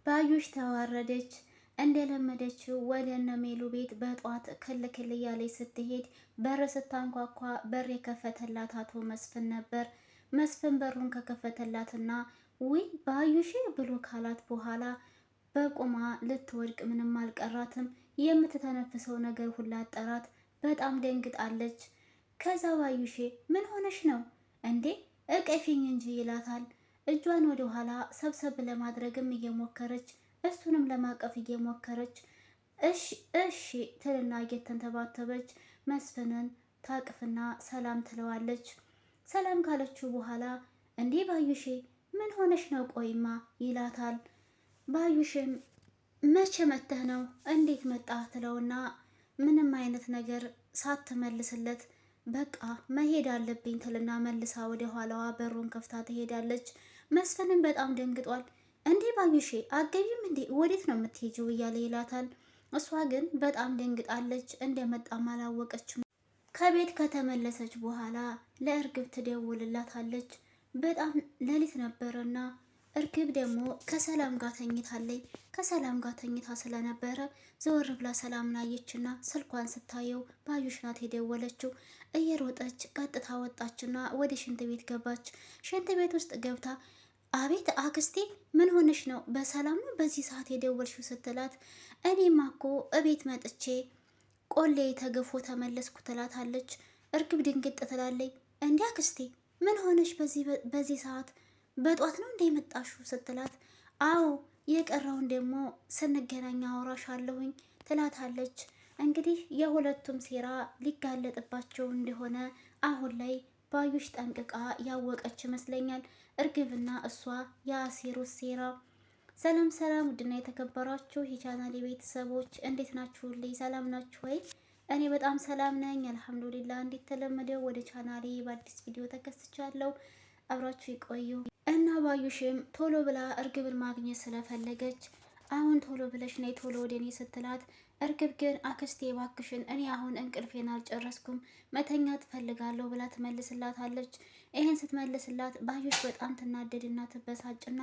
ባዩሽ ተዋረደች። እንደለመደችው ወደ እነ ሜሉ ቤት በጧት ክል ክል እያለች ስትሄድ በር ስታንኳኳ በር የከፈተላት አቶ መስፍን ነበር። መስፍን በሩን ከከፈተላትና ውይ ባዩሽ ብሎ ካላት በኋላ በቁማ ልትወድቅ ምንም አልቀራትም። የምትተነፍሰው ነገር ሁላ አጠራት። በጣም ደንግጣለች። ከዛ ባዩሼ ምን ሆነሽ ነው እንዴ እቀፊኝ እንጂ ይላታል። እጇን ወደ ኋላ ሰብሰብ ለማድረግም እየሞከረች እሱንም ለማቀፍ እየሞከረች እሺ እሺ ትልና እየተንተባተበች መስፍንን ታቅፍና ሰላም ትለዋለች። ሰላም ካለችው በኋላ እንዴ ባዩሼ ምን ሆነሽ ነው ቆይማ ይላታል። ባዩሽም መቼ መተህ ነው እንዴት መጣህ ትለውና ምንም አይነት ነገር ሳትመልስለት በቃ መሄድ አለብኝ ትልና መልሳ ወደ ኋላዋ በሩን ከፍታ ትሄዳለች። መስፍንም በጣም ደንግጧል። እንዴ ባዩሼ አገቢም እንዴ ወዴት ነው የምትሄጂው እያለ ይላታል። እሷ ግን በጣም ደንግጣለች። እንደመጣም አላወቀችም። ከቤት ከተመለሰች በኋላ ለእርግብ ትደውልላታለች። በጣም ሌሊት ነበረና እርግብ ደግሞ ከሰላም ጋር ተኝታለች። ከሰላም ጋር ተኝታ ስለነበረ ዘወር ብላ ሰላምን አየችና ስልኳን ስታየው ባዩሽ ናት የደወለችው። እየሮጠች ቀጥታ ወጣችና ወደ ሽንት ቤት ገባች። ሽንት ቤት ውስጥ ገብታ አቤት አክስቴ ምን ሆነሽ ነው በሰላም ነው በዚህ ሰዓት የደወልሽው ስትላት እኔማ እኮ እቤት መጥቼ ቆሌ ተገፎ ተመለስኩ ትላታለች። እርግብ ድንግጥ ትላለች። እንዲህ አክስቴ ምን ሆነሽ በዚህ ሰዓት በጧት ነው እንደ መጣሹ ስትላት አዎ የቀረውን ደግሞ ስንገናኝ አወራሻለሁኝ ትላታለች። እንግዲህ የሁለቱም ሴራ ሊጋለጥባቸው እንደሆነ አሁን ላይ ባዩሽ ጠንቅቃ ያወቀች ይመስለኛል። እርግብና እሷ የአሴሩ ሴራ። ሰላም ሰላም፣ ውድና የተከበራችሁ የቻናሌ ቤተሰቦች እንዴት ናችሁልኝ? ሰላም ናችሁ ወይ? እኔ በጣም ሰላም ነኝ አልሐምዱሊላህ። እንደተለመደው ወደ ቻናሌ በአዲስ ቪዲዮ ተከስቻለሁ። አብራችሁ ይቆዩ እና ባዩሽም ቶሎ ብላ እርግብን ማግኘት ስለፈለገች አሁን ቶሎ ብለሽ ነይ ቶሎ ወደ እኔ ስትላት፣ እርግብ ግን አክስቴ እባክሽን እኔ አሁን እንቅልፌን አልጨረስኩም መተኛ ትፈልጋለሁ ብላ ትመልስላታለች። ይህን ስትመልስላት ባዩሽ በጣም ትናደድና ትበሳጭና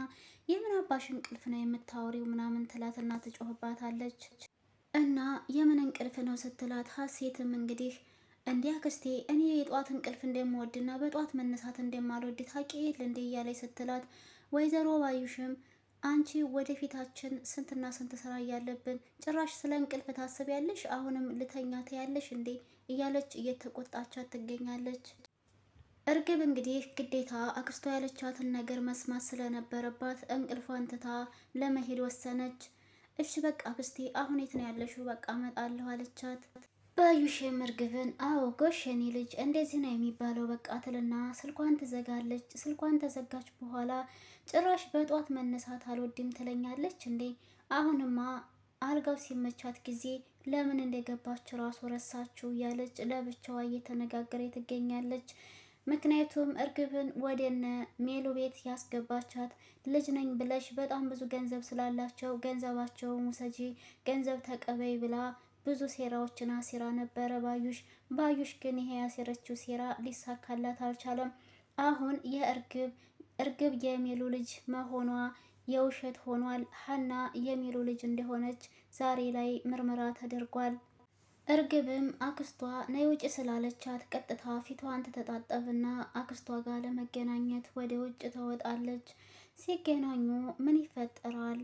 የምን አባሽ እንቅልፍ ነው የምታወሪው ምናምን ትላትና ትጮህባታለች። እና የምን እንቅልፍ ነው ስትላት ሀሴትም እንግዲህ እንዲህ አክስቴ እኔ የጧት እንቅልፍ እንደምወድና በጧት መነሳት እንደማልወድ ታውቂ የለ እንዴ እያለች ስትላት፣ ወይዘሮ ባዩሽም አንቺ ወደፊታችን ስንትና ስንት ስራ እያለብን ጭራሽ ስለ እንቅልፍ ታስቢያለሽ? አሁንም ልተኛ ትያለሽ እንዴ እያለች እየተቆጣቻት ትገኛለች። እርግብ እንግዲህ ግዴታ አክስቷ ያለቻትን ነገር መስማት ስለነበረባት እንቅልፏን ትታ ለመሄድ ወሰነች። እሺ በቃ አክስቴ አሁን የት ነው ያለሽው? በቃ እመጣለሁ አለቻት። ባዩሽም እርግብን አዎ ጎሽ የኔ ልጅ እንደዚህ ነው የሚባለው በቃ ትልና ስልኳን ትዘጋለች። ስልኳን ተዘጋች በኋላ ጭራሽ በጧት መነሳት አልወድም ትለኛለች እንዴ? አሁንማ አልጋው ሲመቻት ጊዜ ለምን እንደገባች ራሱ ረሳችው እያለች ለብቻዋ እየተነጋገረ ትገኛለች። ምክንያቱም እርግብን ወደነ ሜሉ ቤት ያስገባቻት ልጅ ነኝ ብለሽ በጣም ብዙ ገንዘብ ስላላቸው ገንዘባቸውን ውሰጂ ገንዘብ ተቀበይ ብላ ብዙ ሴራዎችን አሲራ ነበረ ባዩሽ ግን ይሄ ያሴረችው ሴራ ሊሳካላት አልቻለም። አሁን እርግብ የሚሉ ልጅ መሆኗ የውሸት ሆኗል። ሀና የሚሉ ልጅ እንደሆነች ዛሬ ላይ ምርመራ ተደርጓል። እርግብም አክስቷ ነይ ውጭ ስላለቻት ቀጥታ ፊቷን ትተጣጠብና አክስቷ ጋር ለመገናኘት ወደ ውጭ ትወጣለች። ሲገናኙ ምን ይፈጠራል?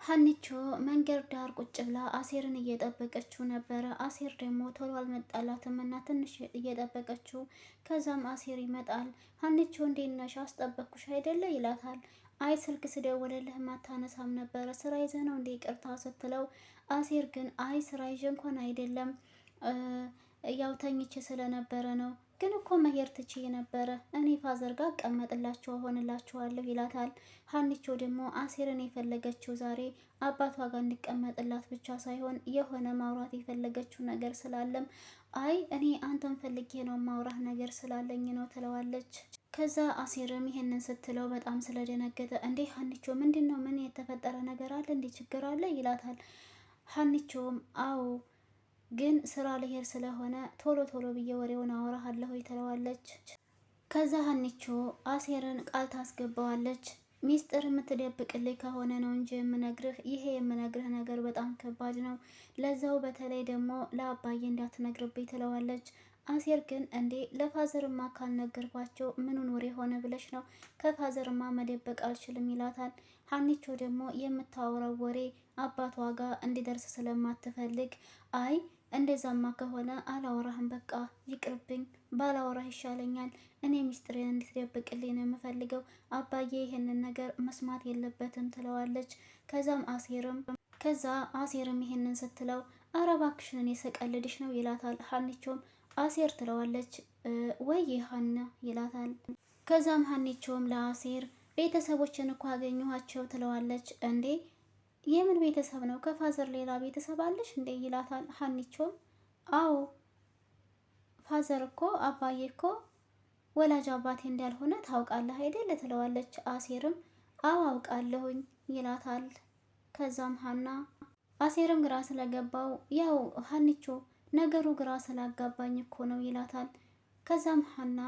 ሀኒቾ መንገድ ዳር ቁጭ ብላ አሴርን እየጠበቀችው ነበረ። አሴር ደግሞ ቶሎ አልመጣላትም እና ትንሽ እየጠበቀችው፣ ከዛም አሴር ይመጣል። ሀኒቾ እንዴት ነሽ አስጠበቅኩሽ አይደለ ይላታል። አይ ስልክ ስደውልልህ ማታነሳም ነበረ ስራ ይዘህ ነው እንዴ ይቅርታ ስትለው፣ አሴር ግን አይ ስራ ይዤ እንኳን አይደለም ያው ተኝቼ ስለነበረ ነው። ግን እኮ መሄድ ትችይ ነበረ እኔ ፋዘር ጋር እቀመጥላችሁ ሆንላችኋለሁ ይላታል። ሀኒቾ ደግሞ አሴርን የፈለገችው ዛሬ አባቷ ጋር እንዲቀመጥላት ብቻ ሳይሆን የሆነ ማውራት የፈለገችው ነገር ስላለም አይ እኔ አንተን ፈልጌ ነው ማውራት ነገር ስላለኝ ነው ትለዋለች። ከዛ አሴርም ይሄንን ስትለው በጣም ስለደነገጠ እንዴ ሀኒቾ ምንድን ነው ምን የተፈጠረ ነገር አለ እንዴ ችግር አለ ይላታል። ሀኒቾም አዎ ግን ስራ ልሄድ ስለሆነ ቶሎ ቶሎ ብዬ ወሬውን አወራሃለሁ ትለዋለች። ከዛ ሀኒቾ አሴርን ቃል ታስገባዋለች። ሚስጥር የምትደብቅልኝ ከሆነ ነው እንጂ የምነግርህ፣ ይሄ የምነግርህ ነገር በጣም ከባድ ነው። ለዛው በተለይ ደግሞ ለአባዬ እንዳትነግርብኝ ትለዋለች። አሴር ግን እንዴ ለፋዘርማ ካልነገርኳቸው ምኑን ወሬ ሆነ ብለሽ ነው? ከፋዘርማ መደበቅ አልችልም ይላታል። ሀኒቾ ደግሞ የምታወራው ወሬ አባቷ ጋር እንዲደርስ ስለማትፈልግ አይ እንደዛማ ከሆነ አላወራህም፣ በቃ ይቅርብኝ፣ ባላወራህ ይሻለኛል። እኔ ሚስጥሬን እንድትደብቅልኝ ነው የምፈልገው። አባዬ ይህንን ነገር መስማት የለበትም ትለዋለች። ከዛ አሴርም ይሄንን ስትለው አረ እባክሽን እኔ ስቀልድሽ ነው ይላታል። ሀኒቾም አሴር ትለዋለች። ወይ ሀና ይላታል። ከዛም ሀኒቾም ለአሴር ቤተሰቦችን እኮ አገኘኋቸው ትለዋለች። እንዴ የምን ቤተሰብ ነው? ከፋዘር ሌላ ቤተሰብ አለሽ እንዴ ይላታል። ሀኒቾም አዎ ፋዘር እኮ አባዬ እኮ ወላጅ አባቴ እንዳልሆነ ታውቃለህ አይደል ትለዋለች። አሴርም አዎ አውቃለሁኝ ይላታል። ከዛም ሀና አሴርም ግራ ስለገባው ያው ሀኒቾ ነገሩ ግራ ስላጋባኝ እኮ ነው ይላታል። ከዛም ሀና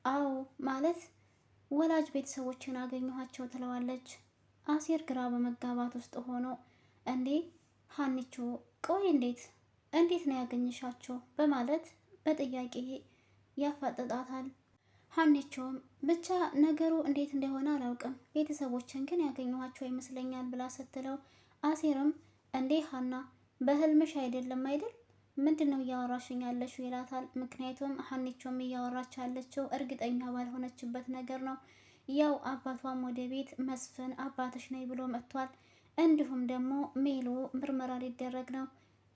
አዎ ማለት ወላጅ ቤተሰቦችን አገኘኋቸው ትለዋለች። አሴር ግራ በመጋባት ውስጥ ሆኖ እንዴ ሀኒቾ ቆይ እንዴት ነው ያገኘሻቸው በማለት በጥያቄ ያፋጥጣታል። ሀኒቾም ብቻ ነገሩ እንዴት እንደሆነ አላውቅም፣ ቤተሰቦችን ግን ያገኘኋቸው ይመስለኛል ብላ ስትለው አሴርም እንዴ ሀና በህልምሽ አይደለም አይደል? ምንድን ነው እያወራሽኝ ያለሽው ይላታል። ምክንያቱም ሀኒቾም እያወራች ያለችው እርግጠኛ ባልሆነችበት ነገር ነው። ያው አባቷም ወደ ቤት መስፍን አባትሽ ነኝ ብሎ መጥቷል። እንዲሁም ደግሞ ሜሎ ምርመራ ሊደረግ ነው፣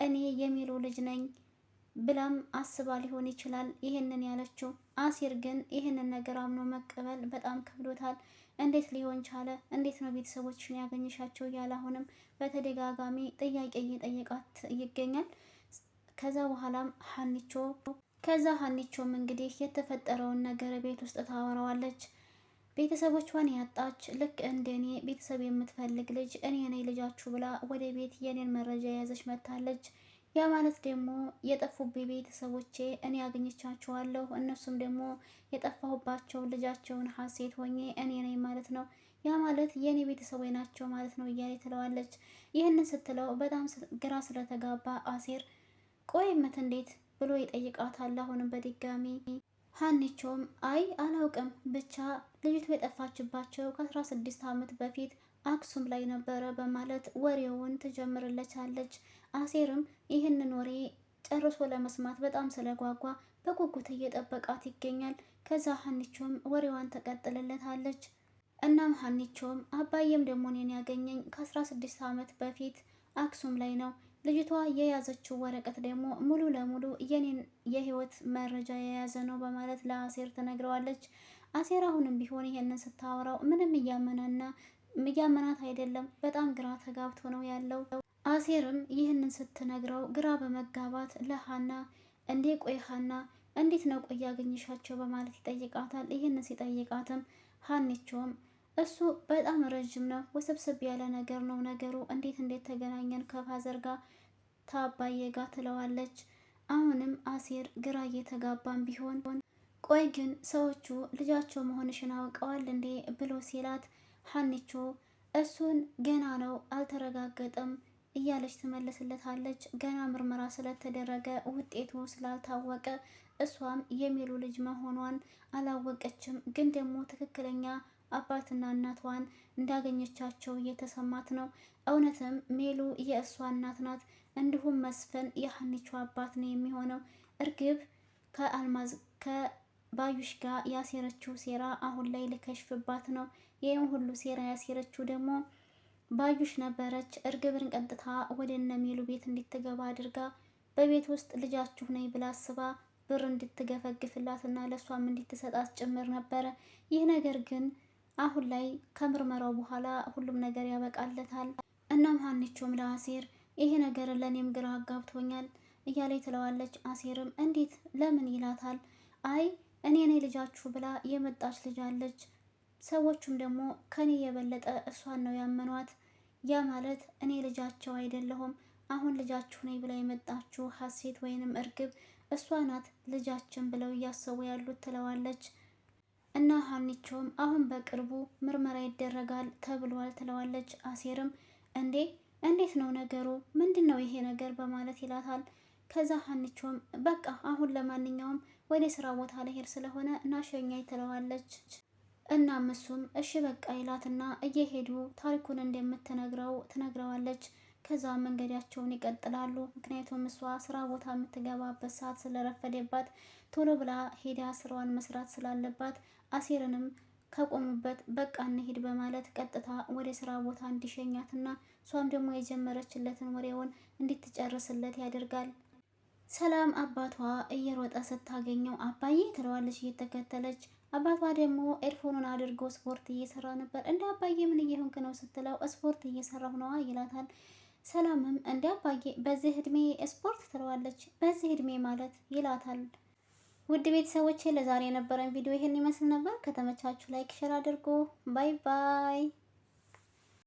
እኔ የሚሎ ልጅ ነኝ ብላም አስባ ሊሆን ይችላል ይህንን ያለችው። አሲር ግን ይህንን ነገር አምኖ መቀበል በጣም ከብዶታል። እንዴት ሊሆን ቻለ? እንዴት ነው ቤተሰቦችን ያገኘሻቸው? እያለ አሁንም በተደጋጋሚ ጥያቄ እየጠየቃት ይገኛል። ከዛ ሀኒቾም እንግዲህ የተፈጠረውን ነገር ቤት ውስጥ ታወራዋለች። ቤተሰቦቿን ያጣች ልክ እንደኔ ቤተሰብ የምትፈልግ ልጅ እኔ ነኝ ልጃችሁ ብላ ወደ ቤት የኔን መረጃ የያዘች መጥታለች። ያ ማለት ደግሞ የጠፉብኝ ቤተሰቦቼ እኔ አግኝቻቸዋለሁ፣ እነሱም ደግሞ የጠፋሁባቸው ልጃቸውን ሀሴት ሆኜ እኔ ነኝ ማለት ነው። ያ ማለት የእኔ ቤተሰቦች ናቸው ማለት ነው እያለ ትለዋለች። ይህንን ስትለው በጣም ግራ ስለተጋባ አሴር ቆይመት እንዴት ብሎ ይጠይቃታል። አሁንም በድጋሚ ሀኒቾም አይ አላውቅም፣ ብቻ ልጅቱ የጠፋችባቸው ከ16 ዓመት በፊት አክሱም ላይ ነበረ በማለት ወሬውን ትጀምርለታለች። አሴርም ይህንን ወሬ ጨርሶ ለመስማት በጣም ስለጓጓ በጉጉት እየጠበቃት ይገኛል። ከዛ ሀኒቾም ወሬዋን ተቀጥልለታለች። እናም ሀኒቾም አባዬም ደግሞ እኔን ያገኘኝ ከ16 ዓመት በፊት አክሱም ላይ ነው። ልጅቷ የያዘችው ወረቀት ደግሞ ሙሉ ለሙሉ የኔን የህይወት መረጃ የያዘ ነው በማለት ለአሴር ትነግረዋለች። አሴር አሁንም ቢሆን ይሄንን ስታወራው ምንም እያመናት አይደለም፣ በጣም ግራ ተጋብቶ ነው ያለው። አሴርም ይህንን ስትነግረው ግራ በመጋባት ለሀና እንዴ ቆይ ሀና እንዴት ነው ቆይ ያገኘሻቸው በማለት ይጠይቃታል። ይህንን ሲጠይቃትም ሀኒቾም እሱ በጣም ረዥም ነው፣ ውስብስብ ያለ ነገር ነው ነገሩ፣ እንዴት ተገናኘን ከፋዘር ጋር ታባዬ ጋር ትለዋለች። አሁንም አሴር ግራ እየተጋባም ቢሆን ቆይ ግን ሰዎቹ ልጃቸው መሆንሽን አውቀዋል እንዴ ብሎ ሲላት ሀኒቾ እሱን ገና ነው አልተረጋገጠም እያለች ትመልስለታለች። ገና ምርመራ ስለተደረገ ውጤቱ ስላልታወቀ እሷም የሚሉ ልጅ መሆኗን አላወቀችም። ግን ደግሞ ትክክለኛ አባትና እናቷን እንዳገኘቻቸው እየተሰማት ነው። እውነትም ሜሉ የእሷ እናት ናት። እንዲሁም መስፍን የሀኒቾ አባት ነው የሚሆነው። እርግብ ከባዩሽ ጋር ያሴረችው ሴራ አሁን ላይ ልከሽፍባት ነው። ይህም ሁሉ ሴራ ያሴረችው ደግሞ ባዩሽ ነበረች። እርግብን ቀጥታ ወደ እነ ሜሉ ቤት እንድትገባ አድርጋ በቤት ውስጥ ልጃችሁ ነኝ ብላ አስባ ብር እንድትገፈግፍላት እና ለእሷም እንድትሰጣት ጭምር ነበረ። ይህ ነገር ግን አሁን ላይ ከምርመራው በኋላ ሁሉም ነገር ያበቃለታል። እናም ሀኒቾም ለአሴር ይሄ ነገር ለእኔም ግራ አጋብቶኛል እያለ ትለዋለች። አሴርም እንዴት ለምን ይላታል። አይ እኔ ነኝ ልጃችሁ ብላ የመጣች ልጅ አለች። ሰዎቹም ደግሞ ከኔ የበለጠ እሷን ነው ያመኗት። ያ ማለት እኔ ልጃቸው አይደለሁም። አሁን ልጃችሁ ነኝ ብላ የመጣችሁ ሀሴት ወይንም እርግብ እሷ ናት ልጃችን ብለው እያሰቡ ያሉት ትለዋለች። እና ሀኒቾም አሁን በቅርቡ ምርመራ ይደረጋል ተብሏል ትለዋለች። አሴርም እንዴት ነው ነገሩ? ምንድን ነው ይሄ ነገር በማለት ይላታል። ከዛ ሀኒቾም በቃ አሁን ለማንኛውም ወደ ስራ ቦታ ልሄድ ስለሆነ ናሸኛኝ ትለዋለች። እናም እሱም እሺ በቃ ይላትና እየሄዱ ታሪኩን እንደምትነግረው ትነግረዋለች። ከዛ መንገዳቸውን ይቀጥላሉ። ምክንያቱም እሷ ስራ ቦታ የምትገባበት ሰዓት ስለረፈደባት ቶሎ ብላ ሄዳ ስራዋን መስራት ስላለባት አሴርንም ከቆሙበት በቃ እንሂድ በማለት ቀጥታ ወደ ስራ ቦታ እንዲሸኛትና እሷም ደግሞ የጀመረችለትን ወሬውን እንድትጨርስለት ያደርጋል። ሰላም አባቷ እየሮጠ ስታገኘው አባዬ ትለዋለች እየተከተለች። አባቷ ደግሞ ኤርፎኑን አድርጎ ስፖርት እየሰራ ነበር። እንደ አባዬ ምን እየሆንክ ነው ስትለው ስፖርት እየሰራሁ ነዋ ይላታል። ሰላምም እንደ አባዬ በዚህ እድሜ ስፖርት ትለዋለች። በዚህ እድሜ ማለት ይላታል። ውድ ቤተሰቦቼ ለዛሬ የነበረን ቪዲዮ ይሄን ይመስል ነበር። ከተመቻችሁ ላይክ ሼር አድርጎ ባይ ባይ።